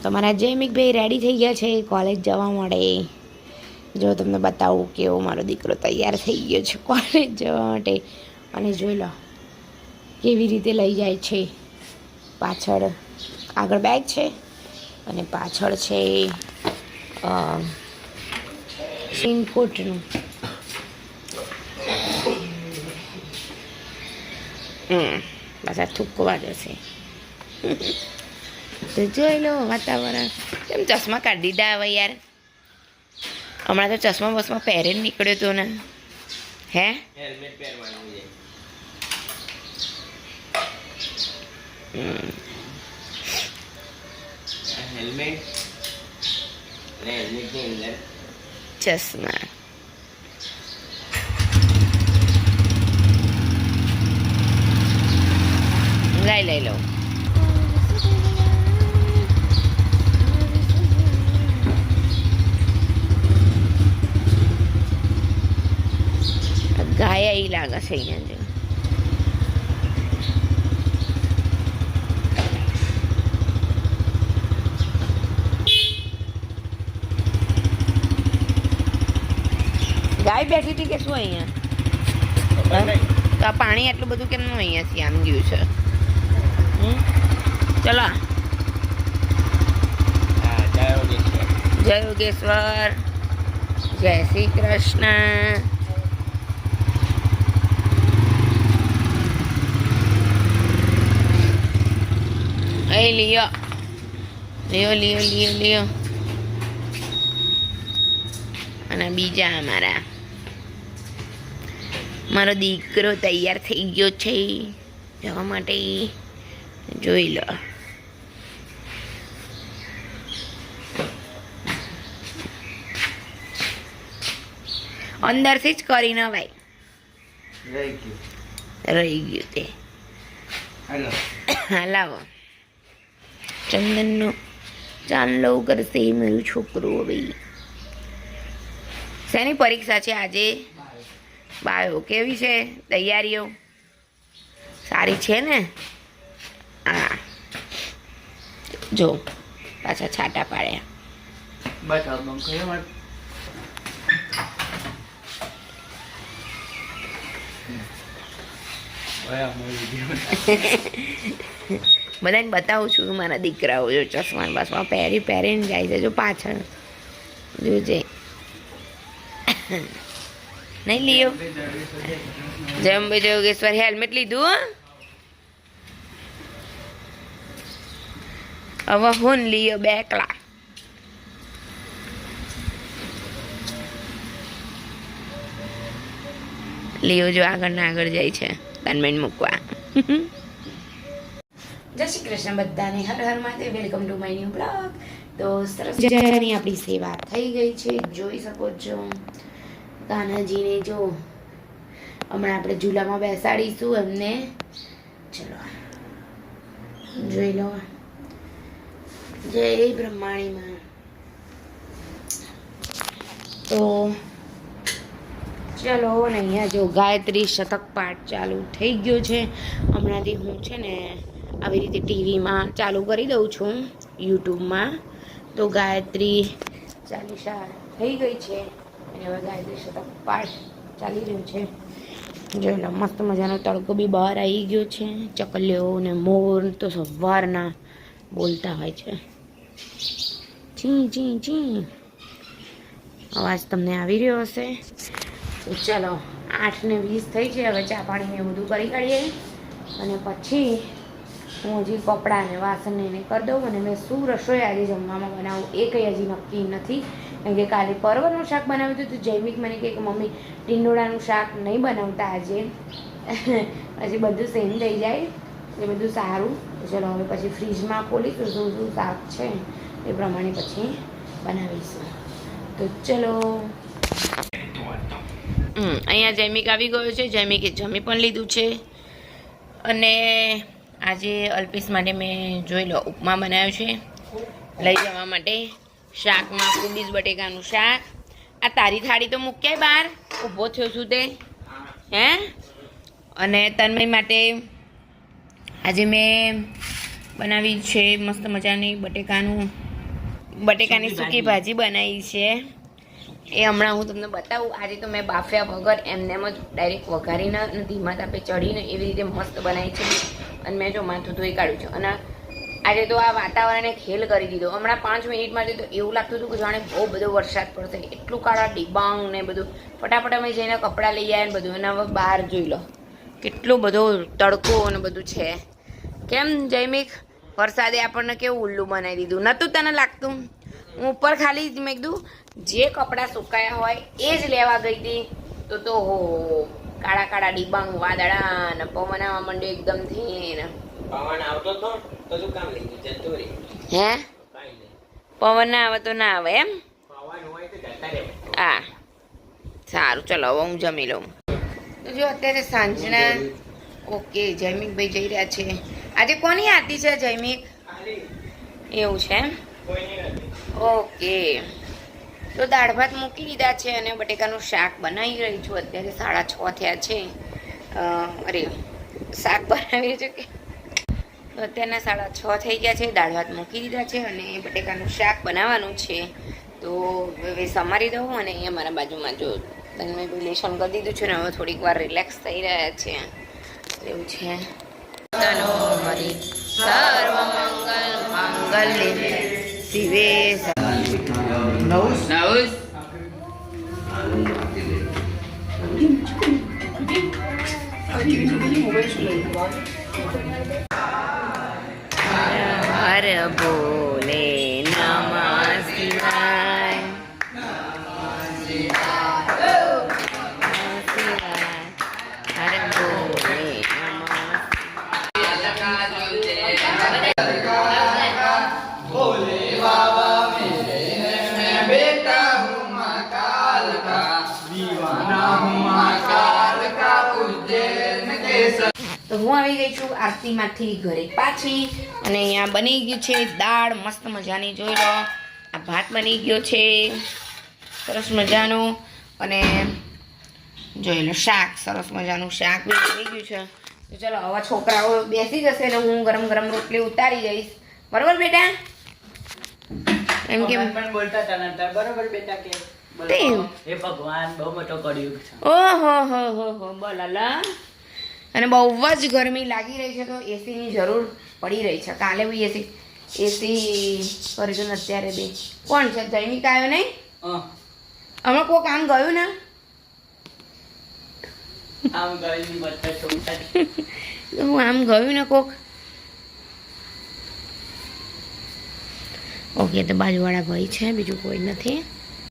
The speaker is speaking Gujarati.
તમારા જયમિકભાઈ રેડી થઈ ગયા છે કોલેજ જવા માટે. જો તમને બતાવું કેવો મારો દીકરો તૈયાર થઈ ગયો છે કોલેજ જવા માટે. અને જોઈ લો કેવી રીતે લઈ જાય છે. પાછળ આગળ બેગ છે અને પાછળ છે રેનકોટનું. પાછા થૂકવા જશે. તો જોઈ લો વાતાવરણ. કેમ ચશ્મા કાઢી દીધા હવે યાર? હમણાં તો ચશ્મા બસમાં પહેરીને નીકળ્યો હતો ને. હે હેલ્મેટ પહેરવાનું છે. હેલ્મેટ અને હેલ્મેટની અંદર ચશ્મા. લઈ લો. ગાય એ લાગે છે અહીંયા જો. ગાય બેઠી હતી કે શું અહીંયા? તો આ પાણી આટલું બધું કેમનું અહીંયાથી આમ ગયું છે? ચલો. હા, જય યોગેશ્વર. જય યોગેશ્વર. જય શ્રી કૃષ્ણ. એ લિયો અને બીજા મારો દીકરો તૈયાર થઈ ગયો છે જવા માટે. જોઈ લો. અંદરથી જ કરીને ભાઈ રહી ગયું તે. હલાવો. ચંદનનો ચાંદલો કરશે મારું છોકરું. હવે શેની પરીક્ષા છે આજે? બાયો. કેવી છે તૈયારીઓ? સારી છે ને? હા જો પાછા છાટા પાડ્યા. બધાને બતાવું છું મારા દીકરાઓ જો ચશ્મા બસમાં પહેરીને જાય છે. જો પાછળ જોજે. નહીં લિયો? જય અંબે જય યોગેશ્વર. હેલ્મેટ લીધું? હવે હું લિયો બેકલા. લિયો જો આગળ ને આગળ જાય છે તન્મેન મૂકવા. જય શ્રી કૃષ્ણ બધાને. હર હર Mahadev. Welcome to my new blog. તો સરસ મજાની આપણી સેવા થઈ ગઈ છે. જોઈ શકો છો કાનાજીને. જો હમણાં આપણે ઝૂલામાં બેસાડીશું એમને. ચલો જોઈ લો. જય બ્રહ્માણીમાં. તો ચલો ને અહીંયા જો ગાયત્રી શતક પાઠ ચાલુ થઈ ગયો છે. હમણાંથી હું છે ને આવી રીતે ટીવીમાં ચાલુ કરી દઉં છું યુટ્યુબમાં. તો ગાયત્રી ચાલીસા થઈ ગઈ છે અને હવે ગાયત્રી શતક પાઠ ચાલી રહ્યું છે. જોઈ લો મસ્ત મજાનો તડકો બી બહાર આવી ગયો છે. ચકલીઓ ને મોર તો સવારના બોલતા હોય છે. ચી ચી ચી અવાજ તમને આવી રહ્યો હશે. તો ચલો 8:20 થઈ છે. હવે ચા પાણીને બધું કરી કાઢીએ અને પછી હું હજી કપડાં ને વાસણ ને કરી દઉં. અને મેં શું રસોઈ આજે જમવામાં બનાવું એ કંઈ હજી નક્કી નથી. કેમ કે કાલે પરવરનું શાક બનાવ્યું હતું. તો જૈમિક મને કહે કે મમ્મી ટીંડોળાનું શાક નહીં બનાવતા આજે. પછી બધું સેમ થઈ જાય એ બધું સારું. ચલો હવે પછી ફ્રીજમાં ખોલીશું શું શું શાક છે એ પ્રમાણે પછી બનાવીશું. તો ચલો. અહીંયા જૈમિક આવી ગયો છે. જૈમિકે જમી પણ લીધું છે. અને આજે અલ્પેશ માટે મેં જોઈ લો ઉપમા બનાવ્યો છે લઈ જવા માટે. શાકમાં કોબીજ બટેકાનું શાક. આ તારી થાળી તો મૂક્યાય બહાર ઊભો થયો છું તે. હે અને તન્મય માટે આજે મેં બનાવી છે મસ્ત મજાની બટેકાનું બટેકાની સૂકી ભાજી બનાવી છે એ હમણાં હું તમને બતાવું. આજે તો મેં બાફ્યા વગર એમને જ ડાયરેક્ટ વઘારીને અને ધીમા તાપે ચડીને એવી રીતે મસ્ત બનાવી છે. અને મેં જો માથું ધોઈ કાઢ્યું છે. અને આજે તો આ વાતાવરણે ખેલ કરી દીધો. હમણાં 5 મિનિટમાં તો એવું લાગતું હતું કે જાણે બહુ બધો વરસાદ પડશે. એટલું કાળા ડિબાંગ ને બધું. ફટાફટ અમે જઈને કપડાં લઈ આવ્યા ને બધું. અને હવે બહાર જોઈ લો કેટલો બધો તડકો અને બધું છે. કેમ જયમિક વરસાદે આપણને કેવું ઉલ્લું બનાવી દીધું નહોતું તને લાગતું? હું ઉપર ખાલી મેં કીધું જે કપડાં સુકાયા હોય એ જ લેવા ગઈ હતી તો હો કાળા કાળા ડિબાંગ વાદળા ને પવન આવવા માંડ્યો એકદમથી ને પવન આવતો તો શું કામ લઈ ગયું? જતો રે. હે કાંઈ નહીં. પવન ના આવે તો ના આવે એમ? પવન હોય તો જતા રે. હા સારું ચલો હવે હું જમી લઉં. તો જો અત્યારે સાંજના ઓકે જયમિકભાઈ જઈ રહ્યા છે. આજે કોની આરતી છે જયમિક? એવું છે એમ? ઓકે તો દાળ ભાત મૂકી દીધા છે અને બટેકાનું શાક બનાવી રહી છું. અત્યારે 6:30 થયા છે. અરે શાક બનાવી છે કે તો અત્યારના 6:30 થઈ ગયા છે. દાળ ભાત મૂકી દીધા છે અને બટેકાનું શાક બનાવવાનું છે. તો હવે સમારી દઉં અને અહીંયા મારા બાજુમાં જો તમે રિલેશન કરી દીધું છે ને હવે થોડીક વાર રિલેક્સ થઈ રહ્યા છે એવું છે. તનો હરિ સર્વ મંગલ માંગલ્ય શિવે નવસ હર ભોલે નમઃ શિવાય હર ભોલે તો હું આવી ગઈ છું આરતીમાંથી ઘરે પાછી અને અહીંયા બની ગયું છે દાળ મસ્ત મજાની. જોઈ લો આ ભાત બની ગયો છે સરસ મજાનું અને જોઈ લો શાક સરસ મજાનું શાક બી બની ગયું છે. તો ચલો હવે છોકરાઓ બેસી જશે ને હું ગરમ ગરમ રોટલી ઉતારી જઈશ. બરોબર બેટા? એમ કેમ બોલતા હતા નતા બરોબર બેટા કે હે ભગવાન બહુ મોટો કર્યું છે. ઓહો હો હો હો બોલાલા. અને બહુ જ ગરમી લાગી રહી છે તો એસીની જરૂર પડી રહી છે. કાલે બી એસી કર્યું ને અત્યારે બી. કોણ છે જૈનિક આવ્યો નહીં? હમણાં કોક આમ ગયું ને આમ ગઈ બધા છોકરા હું આમ ગયું ને કોક. ઓકે તો બાજુવાળા ભાઈ છે બીજું કોઈ નથી.